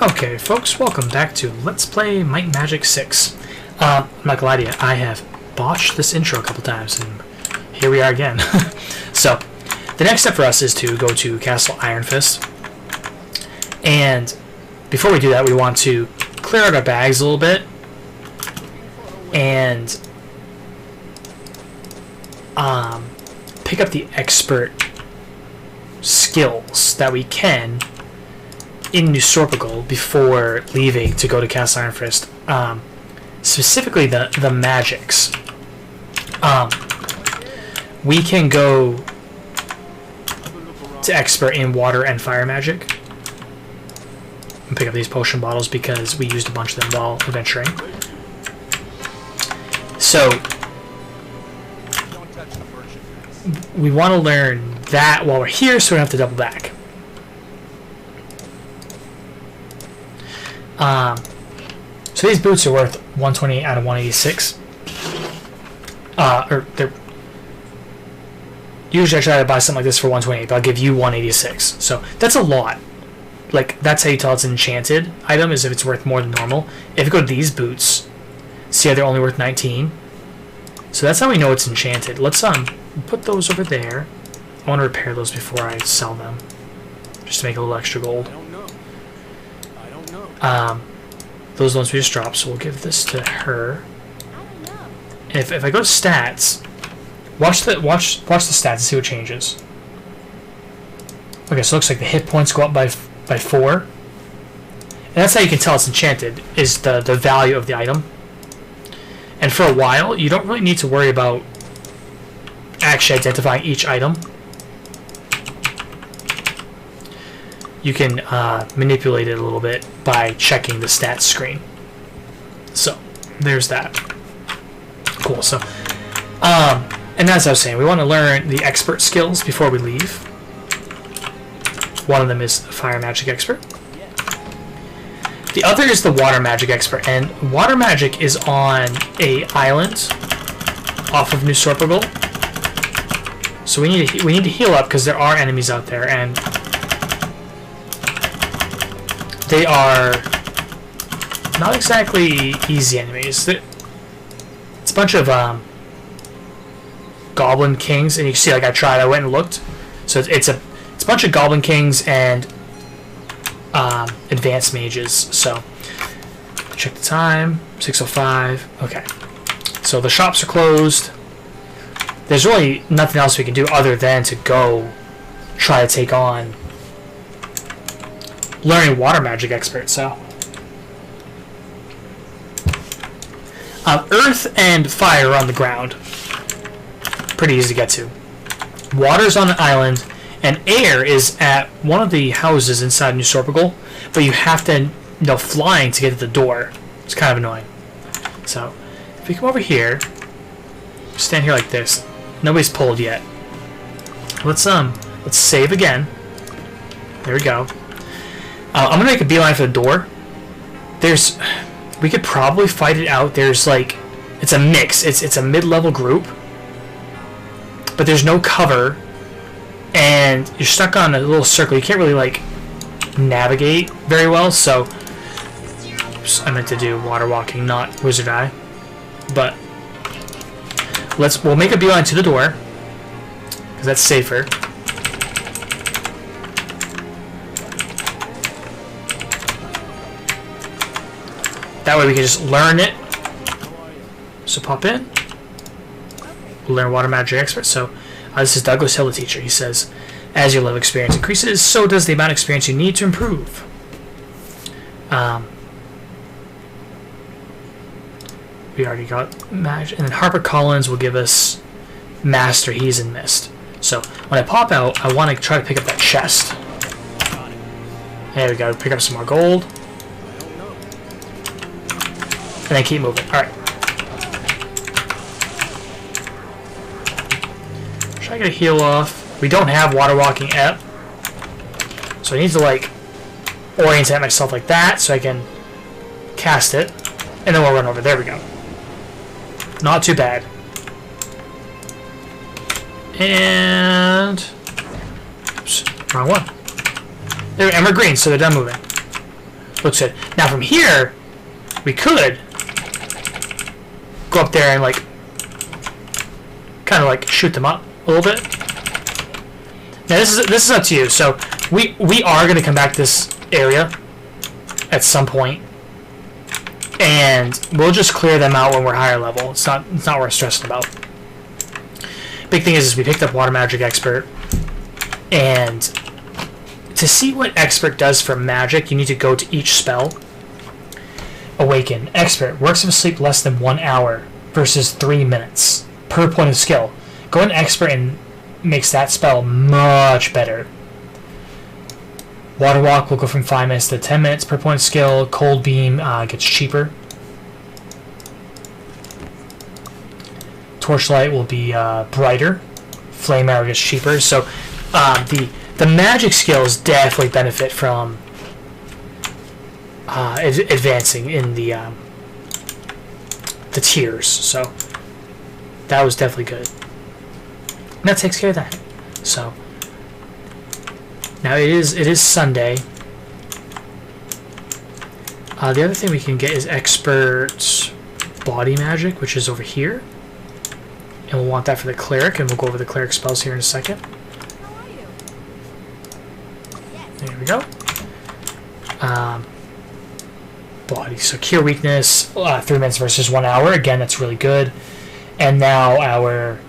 Okay, folks, welcome back to Let's Play Might and Magic 6. I'm not gonna lie to you, I have botched this intro a couple times, and here we are again. So, the next step for us is to go to Castle Ironfist. And before we do that, we want to clear out our bags a little bit and pick up the expert skills that we can in Sorpigal before leaving to go to Castle Ironfist. Specifically the magics. We can go to expert in water and fire magic and pick up these potion bottles because we used a bunch of them while adventuring. So we want to learn that while we're here so we don't have to double back. So these boots are worth 128 out of 186. Or they're usually I try to buy something like this for 128, but I'll give you 186. So that's a lot. Like that's how you tell it's an enchanted item, is if it's worth more than normal. If you go to these boots, see how they're only worth 19. So that's how we know it's enchanted. Let's put those over there. I want to repair those before I sell them, just to make a little extra gold. I don't know. Those ones we just dropped, so we'll give this to her. And if I go to stats, watch the stats and see what changes. Okay, so it looks like the hit points go up by 4. And that's how you can tell it's enchanted, is the value of the item. And for a while, you don't really need to worry about actually identifying each item. You can manipulate it a little bit by checking the stats screen. So, there's that. Cool, so, and as I was saying, we want to learn the expert skills before we leave. One of them is fire magic expert. The other is the water magic expert, and water magic is on a island off of Sorpigal. So we need to heal up because there are enemies out there, and they are not exactly easy enemies. It's a bunch of goblin kings, and you can see, like I went and looked. So it's a bunch of goblin kings and advanced mages. So check the time, 6:05. Okay, so the shops are closed. There's really nothing else we can do other than to go try to take on learning water magic expert. So earth and fire are on the ground, pretty easy to get to. Water's on the island, and air is at one of the houses inside Sorpigal, but you have to flying to get to the door. It's kind of annoying. So if we come over here, stand here like this, nobody's pulled yet. Let's save again. There we go. I'm gonna make a beeline for the door. We could probably fight it out. There's like, it's a mix. It's a mid-level group, but there's no cover, and you're stuck on a little circle. You can't really like navigate very well. So, oops, I meant to do water walking, not wizard eye. But we'll make a beeline to the door because that's safer. That way we can just learn it. So pop in. We'll learn water magic expert. So this is Douglas Hill, the teacher. He says, as your level of experience increases, so does the amount of experience you need to improve. We already got magic. And then Harper Collins will give us Master He's in Mist. So when I pop out, I want to try to pick up that chest. There we go. Pick up some more gold. And then keep moving. Alright. Try to get a heal off. We don't have water walking app. So I need to like orientate myself like that so I can cast it. And then we'll run over. There we go. Not too bad. And oops, wrong one. And we're green, so they're done moving. Looks good. Now from here, we could go up there and like kind of like shoot them up a little bit. Now this is up to you. So we are going to come back to this area at some point, and we'll just clear them out when we're higher level. It's not worth stressing about. Big thing is we picked up Water Magic Expert, and to see what Expert does for magic, you need to go to each spell. Awaken. Expert works of sleep less than 1 hour versus 3 minutes per point of skill. Go into Expert and makes that spell much better. Water Walk will go from 5 minutes to 10 minutes per point of skill. Cold Beam gets cheaper. Torchlight will be brighter. Flame Arrow gets cheaper. So the magic skills definitely benefit from advancing in the tiers. So that was definitely good. And that takes care of that. So now it is Sunday. The other thing we can get is Expert Body Magic, which is over here. And we'll want that for the Cleric, and we'll go over the Cleric spells here in a second. There we go. Body. So Cure Weakness, 3 minutes versus 1 hour. Again, that's really good. And now our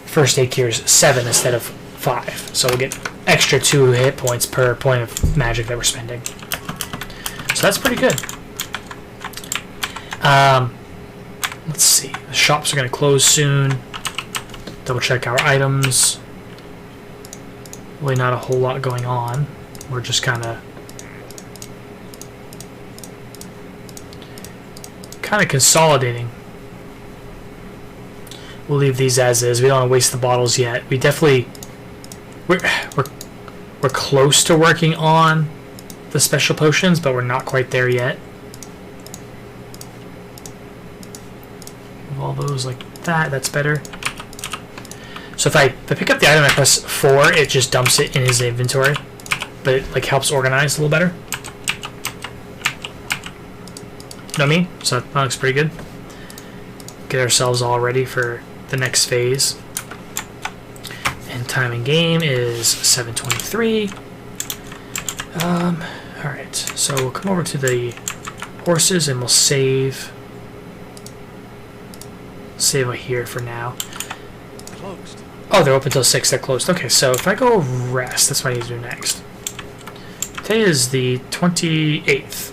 First Aid Cure is 7 instead of 5. So we'll get extra 2 hit points per point of magic that we're spending. So that's pretty good. Let's see. The shops are going to close soon. Double check our items. Really not a whole lot going on. We're just kind of consolidating. We'll leave these as is. We don't want to waste the bottles yet. We definitely we're close to working on the special potions, but we're not quite there yet. Move all those like that. That's better. So if I pick up the item and I press 4, it just dumps it in his inventory, but it like helps organize a little better. Know what I mean? So that looks pretty good. Get ourselves all ready for the next phase. And time in game is 7:23. Alright, so we'll come over to the horses and we'll save right here for now. Closed. Oh, they're open till 6. They're closed. Okay, so if I go rest, that's what I need to do next. Today is the 28th.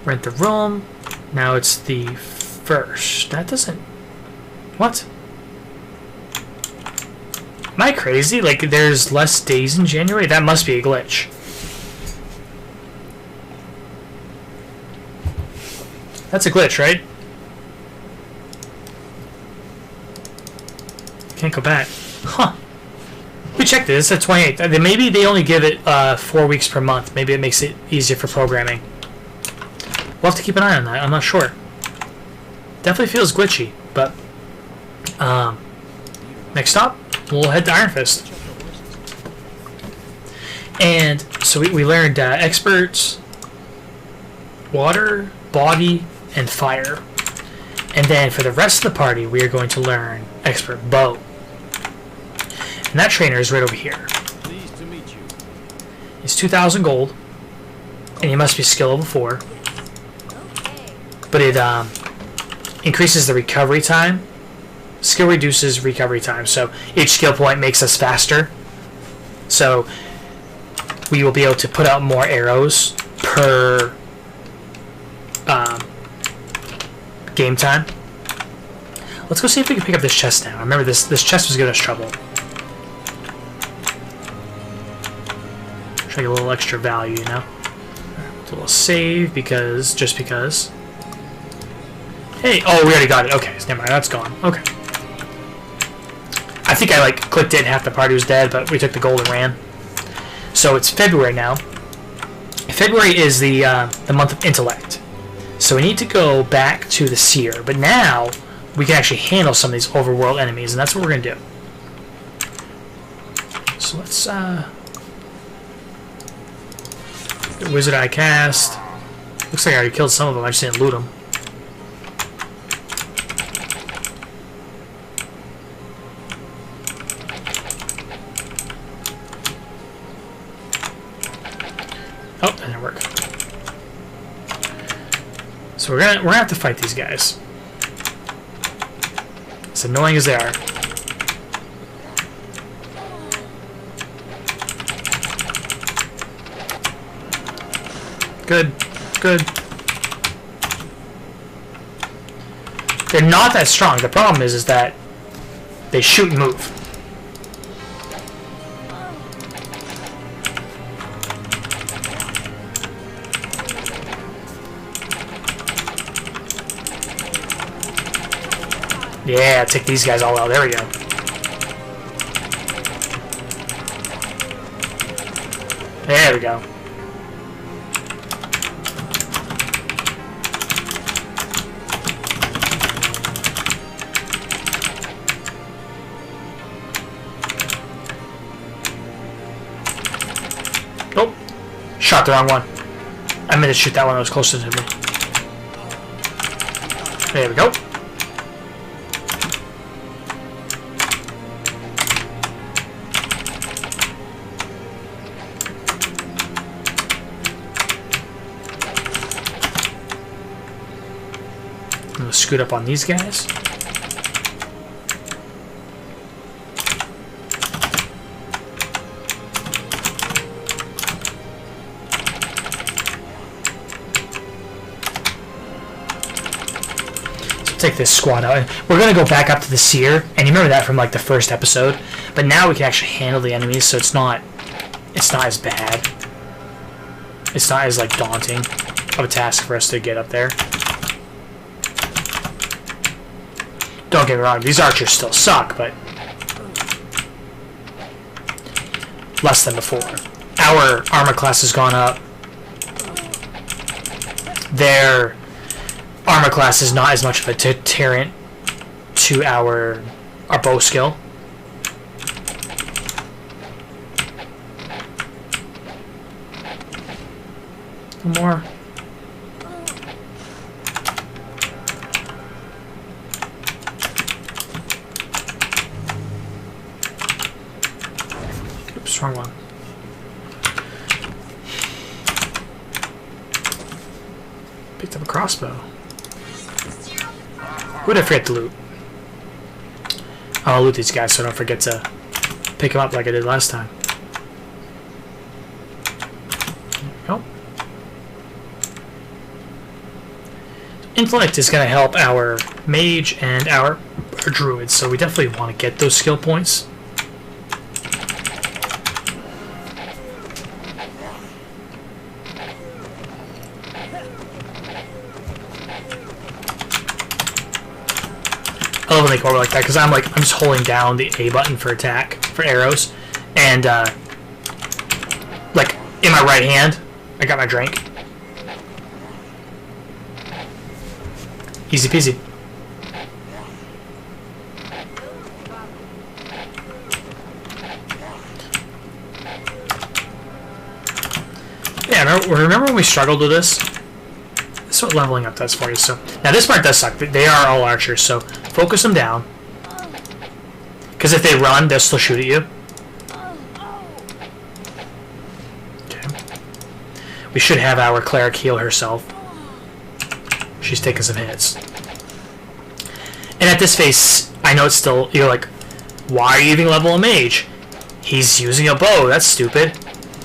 Rent the room. Now it's the 1st. That doesn't... What? Am I crazy? Like, there's less days in January? That must be a glitch. That's a glitch, right? Can't go back. Huh. We checked it. It's the 28th. Maybe they only give it 4 weeks per month. Maybe it makes it easier for programming. We'll have to keep an eye on that. I'm not sure. Definitely feels glitchy, but next stop, we'll head to Ironfist. And so we learned Experts, Water, Body, and Fire. And then for the rest of the party, we are going to learn Expert Bow. And that trainer is right over here. Pleased to meet you. It's 2,000 gold, and you must be skill level 4. But it increases the recovery time. Skill reduces recovery time, so each skill point makes us faster. So we will be able to put out more arrows per game time. Let's go see if we can pick up this chest now. I remember this chest was giving us trouble. Try to get a little extra value, you know. Right, a little save just because. Hey, oh, we already got it. Okay, so never mind, that's gone. Okay. I think I like clicked it and half the party was dead, but we took the gold and ran. So it's February now. February is the month of intellect. So we need to go back to the seer, but now we can actually handle some of these overworld enemies, and that's what we're gonna do. So let's The wizard I cast. Looks like I already killed some of them. I just didn't loot them. Oh, that didn't work. So we're gonna have to fight these guys. As annoying as they are. Good. Good. They're not that strong. The problem is that they shoot and move. Yeah, take these guys all out. There we go. There we go. Oh, shot the wrong one. I meant to shoot that one that was closer to me. There we go. I'm gonna scoot up on these guys. Take this squad out. We're gonna go back up to the seer, and you remember that from like the first episode. But now we can actually handle the enemies, so it's not as bad. It's not as like daunting of a task for us to get up there. Don't get me wrong; these archers still suck, but less than before. Our armor class has gone up. Their armor class is not as much of a deterrent to our bow skill. One more. Oops, wrong one. Picked up a crossbow. Who did I forget to loot? I'll loot these guys so I don't forget to pick them up like I did last time. There we go. Intellect is going to help our mage and our druid, so we definitely want to get those skill points. I love when they go over like that because I'm just holding down the A button for attack for arrows, and like in my right hand, I got my drink. Easy peasy. Yeah, remember when we struggled with this? This is what leveling up does for you. So now this part does suck. They are all archers, so focus them down. Because if they run, they'll still shoot at you. Okay. We should have our cleric heal herself. She's taking some hits. And at this phase, I know it's still, you're like, why are you even level a mage? He's using a bow, that's stupid.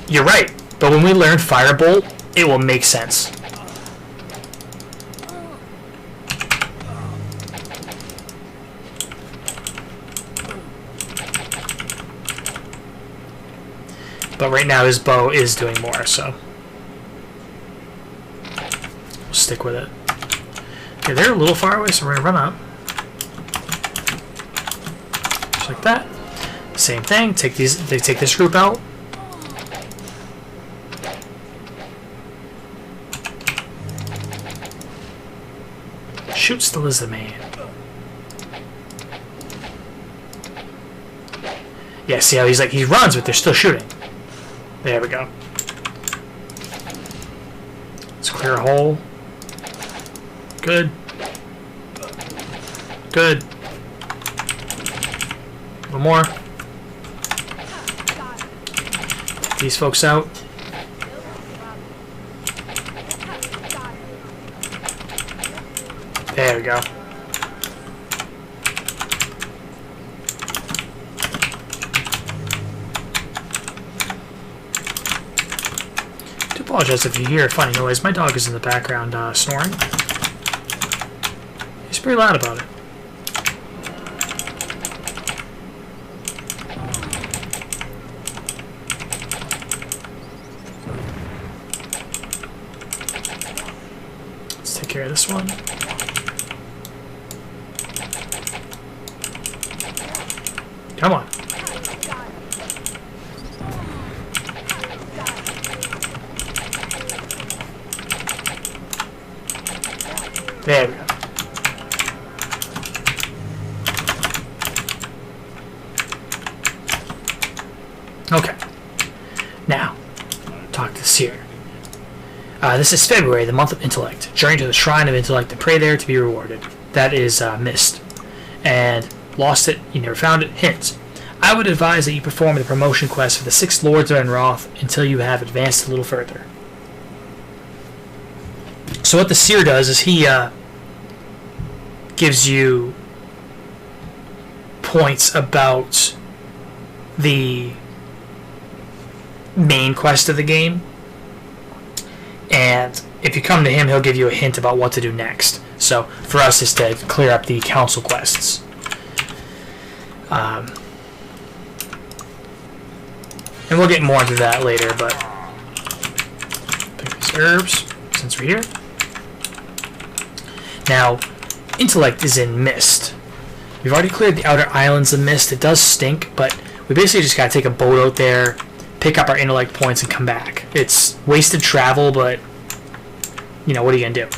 You're right, but when we learn Firebolt, it will make sense. But right now his bow is doing more, so we'll stick with it. Okay, they're a little far away, so we're gonna run up. Just like that. Same thing. Take this group out. Shoot still is the man. Yeah, see how he runs, but they're still shooting. There we go. Clear a hole. Good. Good. A little more. Get these folks out. There we go. I do apologize if you hear a funny noise. My dog is in the background snoring. He's pretty loud about it. Let's take care of this one. Come on. There we go. Okay. Now, talk to Seer. This is February, the month of intellect. Journey to the Shrine of Intellect and pray there to be rewarded. That is missed. And lost it, you never found it. Hint. I would advise that you perform the promotion quest for the 6 Lords of Enroth until you have advanced a little further. So what the Seer does is he gives you points about the main quest of the game, and if you come to him, he'll give you a hint about what to do next. So for us, is to clear up the council quests. And we'll get more into that later, but pick these herbs since we're here. Now, intellect is in Mist. We've already cleared the outer islands of Mist. It does stink, but we basically just gotta take a boat out there, pick up our intellect points, and come back. It's wasted travel, but you know, what are you gonna do?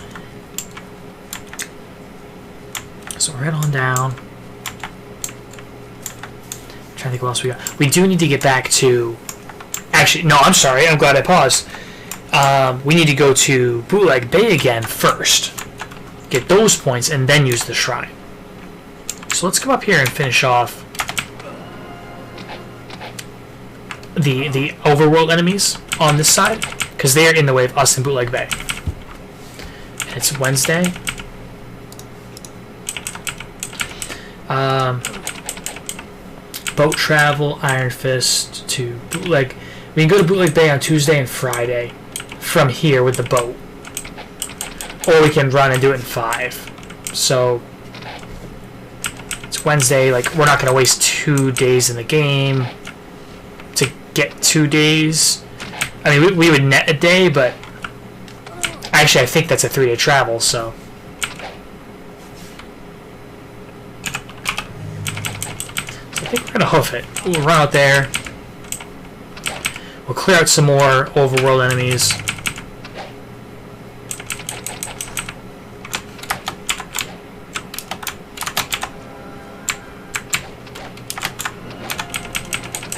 So we're head on down. Trying to think what else we got. We do need to get back to... Actually, no, I'm sorry. I'm glad I paused. We need to go to Bootleg Bay again first. Get those points and then use the shrine. So let's come up here and finish off the overworld enemies on this side, because they are in the way of us in Bootleg Bay. And it's Wednesday. Boat travel, Ironfist to Bootleg. We can go to Bootleg Bay on Tuesday and Friday from here with the boat. Or we can run and do it in 5. So it's Wednesday. Like, we're not going to waste 2 days in the game to get 2 days. I mean, we would net a day, but actually I think that's a 3-day travel, so... I think we're going to hoof it. We'll run out there. We'll clear out some more overworld enemies.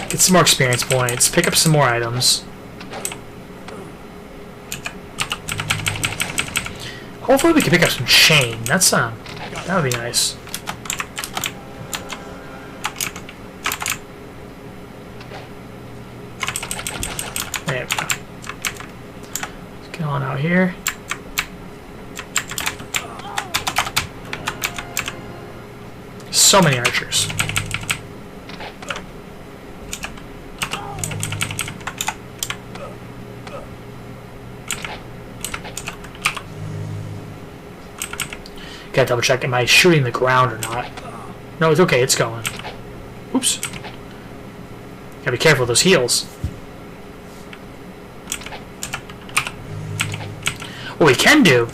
Get some more experience points. Pick up some more items. Hopefully we can pick up some chain. That's that would be nice. There we go. Let's get on out here. So many archers. Gotta double check, am I shooting the ground or not? No, it's okay, it's going. Oops. Gotta be careful with those heals. What we can do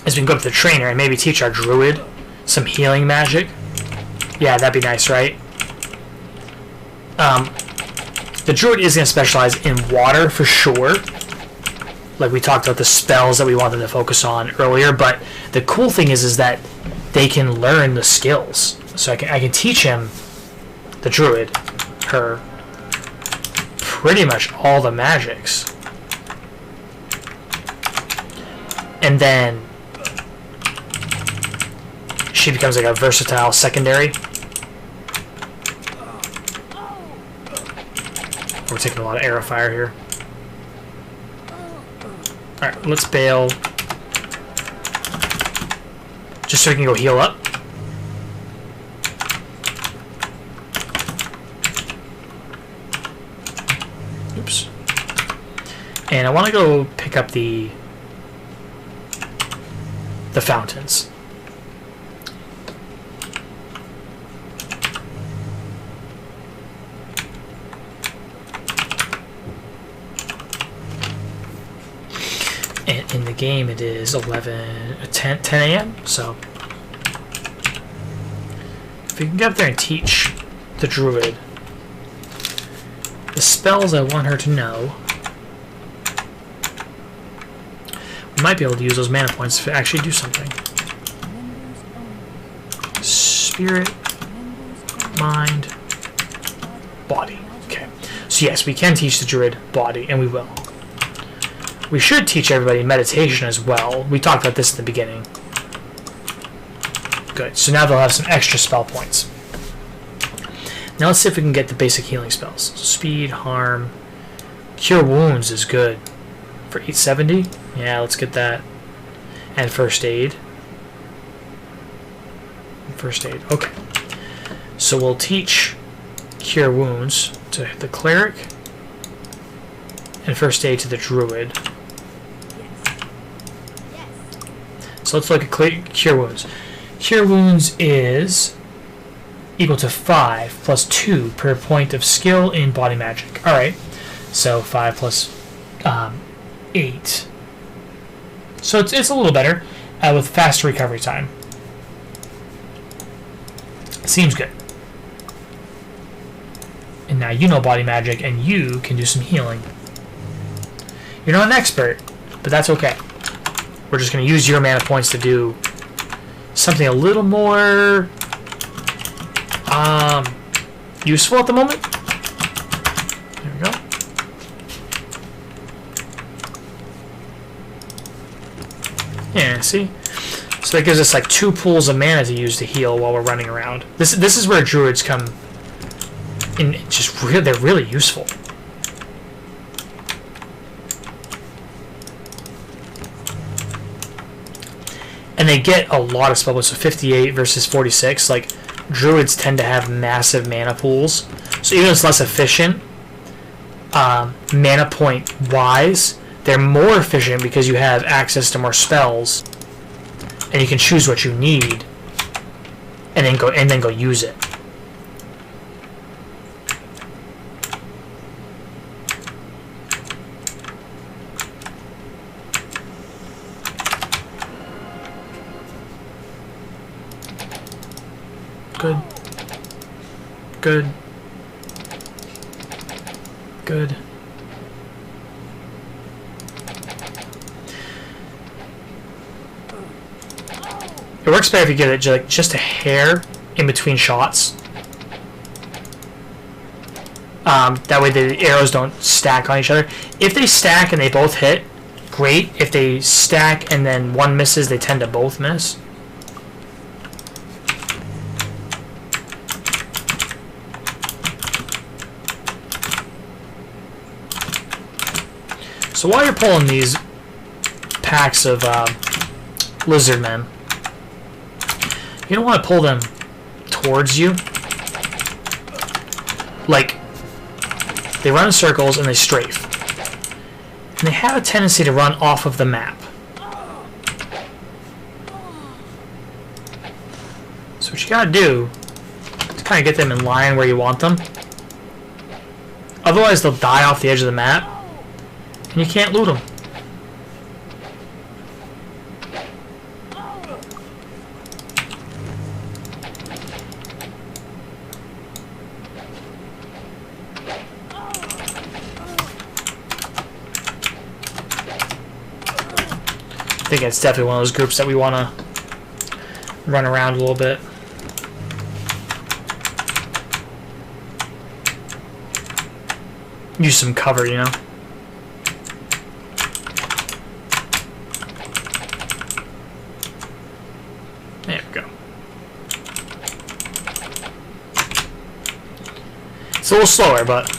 is we can go up to the trainer and maybe teach our Druid some healing magic. Yeah, that'd be nice, right? The Druid is going to specialize in water for sure. Like we talked about the spells that we wanted to focus on earlier, but the cool thing is that they can learn the skills. So I can teach him, the Druid, her pretty much all the magics. and then she becomes like a versatile secondary. We're taking a lot of arrow fire here. Alright, let's bail. Just so we can go heal up. Oops. And I want to go pick up the fountains. And in the game it is 10 a.m. So if we can get up there and teach the druid the spells I want her to know, we might be able to use those mana points to actually do something. Spirit, mind, body. Okay. So yes, we can teach the druid body, and we will. We should teach everybody meditation as well. We talked about this at the beginning. Good. So now they'll have some extra spell points. Now let's see if we can get the basic healing spells. Speed, harm, cure wounds is good. For 870? Yeah, let's get that. And first aid. First aid. Okay. So we'll teach cure wounds to the cleric and first aid to the druid. So let's look at cure wounds. Cure wounds is equal to 5 plus 2 per point of skill in body magic. Alright, so 5 plus 8. So it's a little better with faster recovery time. Seems good. And now you know body magic and you can do some healing. You're not an expert, but that's okay. We're just going to use your mana points to do something a little more useful at the moment. There we go. Yeah, see? So that gives us like 2 pools of mana to use to heal while we're running around. This is where druids come in. Just they're really useful. And they get a lot of spell points, so 58 versus 46. Like, druids tend to have massive mana pools. So even though it's less efficient, mana point wise, they're more efficient because you have access to more spells, and you can choose what you need, and then go use it. Good. Good. Good. It works better if you get it like just a hair in between shots. That way the arrows don't stack on each other. If they stack and they both hit, great. If they stack and then one misses, they tend to both miss. So while you're pulling these packs of lizard men, you don't want to pull them towards you. Like, they run in circles and they strafe. And they have a tendency to run off of the map. So what you gotta do is kind of get them in line where you want them. Otherwise they'll die off the edge of the map, and you can't loot them. I think it's definitely one of those groups that we want to run around a little bit. Use some cover, you know? It's a little slower, but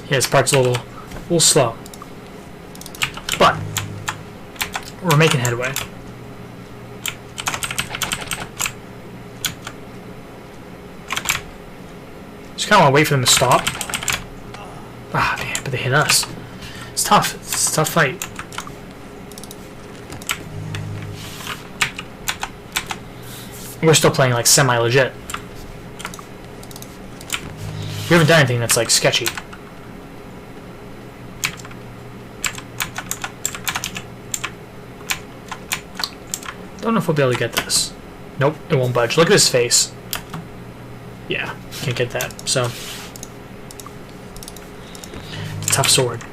yeah, this part's a little slow. But we're making headway. Just kind of want to wait for them to stop. Ah, man, but they hit us. It's tough. It's a tough fight. We're still playing like semi-legit. We haven't done anything that's like sketchy. Don't know if we'll be able to get this. Nope, it won't budge. Look at his face. Yeah, can't get that. So, tough sword.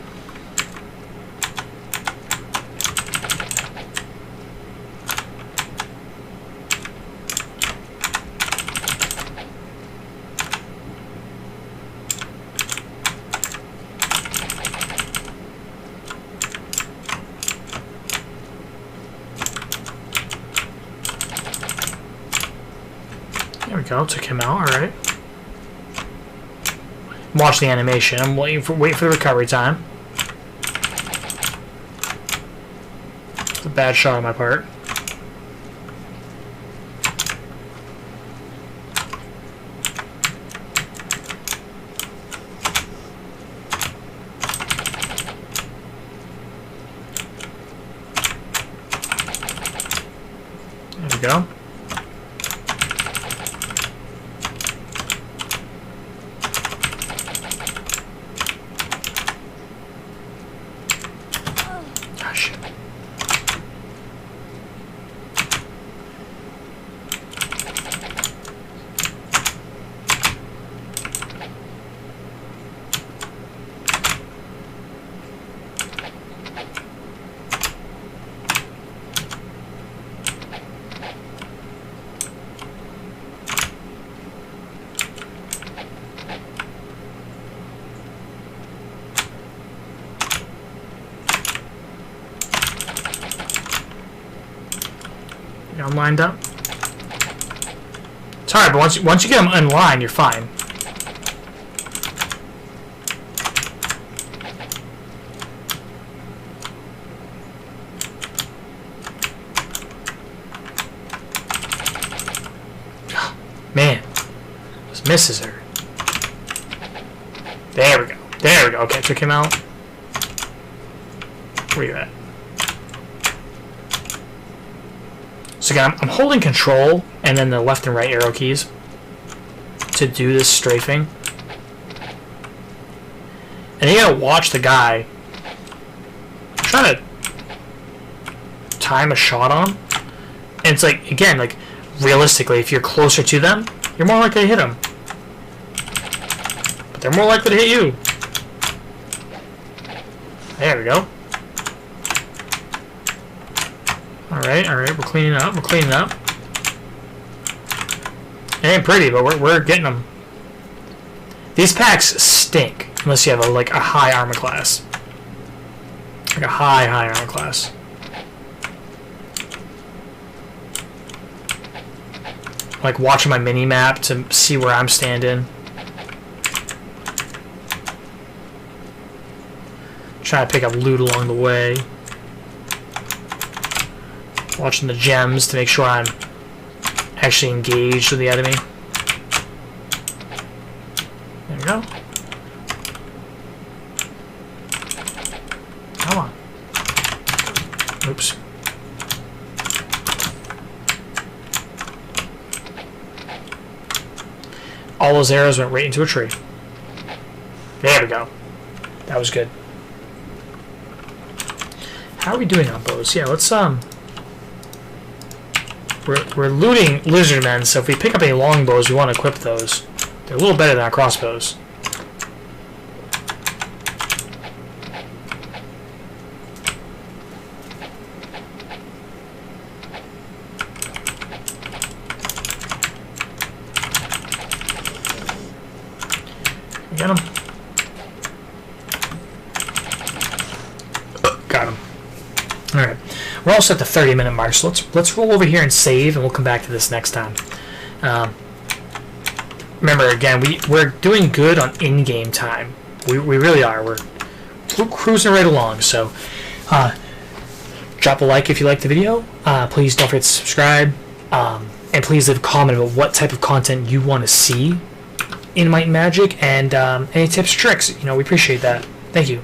There we go, took him out, alright. Watch the animation. I'm waiting for the recovery time. It's a bad shot on my part. There we go. I'm lined up. It's hard, but once you get them in line, you're fine. Man, just misses her. There we go. There we go. Okay, took him out. Where you at? So again, I'm holding control and then the left and right arrow keys to do this strafing. And you gotta watch the guy. I'm trying to time a shot on him. And it's like, again, like, realistically, if you're closer to them, you're more likely to hit them. But they're more likely to hit you. There we go. Alright, we're cleaning up, It ain't pretty, but we're getting them. These packs stink, unless you have a high armor class. Like a high armor class. Like watching my mini-map to see where I'm standing. Trying to pick up loot along the way. Watching the gems to make sure I'm actually engaged with the enemy. There we go. Come on. Oops. All those arrows went right into a tree. There we go. That was good. How are we doing on bows? Yeah, let's we're looting lizardmen, so if we pick up any longbows, we want to equip those. They're a little better than our crossbows. Get him. Got him. All right, we're also at the 30-minute mark, so let's roll over here and save, and we'll come back to this next time. Remember, again, we're doing good on in-game time. We really are. We're cruising right along. So, drop a like if you liked the video. Please don't forget to subscribe, and please leave a comment about what type of content you want to see in Might and Magic, and any tips, tricks. We appreciate that. Thank you.